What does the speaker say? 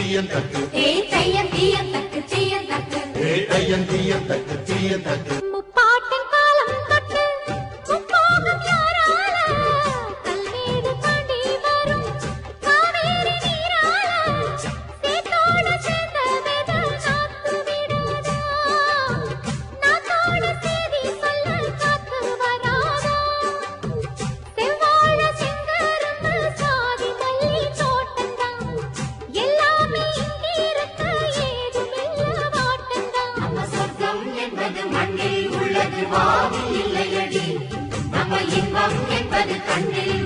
தீயந்தக்கு தையன் தீயந்தக்கு தீயந்தக்கு தையன் தீயந்தக்கு தீயந்தக்கு முப்பாட்டின் காலம் தொட்டு முப்போகம் யாரால கல்மேடு தாண்டி வரும் காவேரி நீரால சேத்தோடு சேர்ந்த வெத நாத்து விடாதா நாத்தோடு சேதி சொல்ல காத்து வராதா செவ்வாழ செங்கரும்பு சாதி மல்லி தோட்டந்தான் எல்லாமே இங்கிருக்க ஏதுமில்ல வாட்டந்தான் நம்ம சொர்க்கம் என்பது மண்ணில் உள்ளது வாவி இல்லையடி நம்ம இன்பம் என்பது கண்ணில்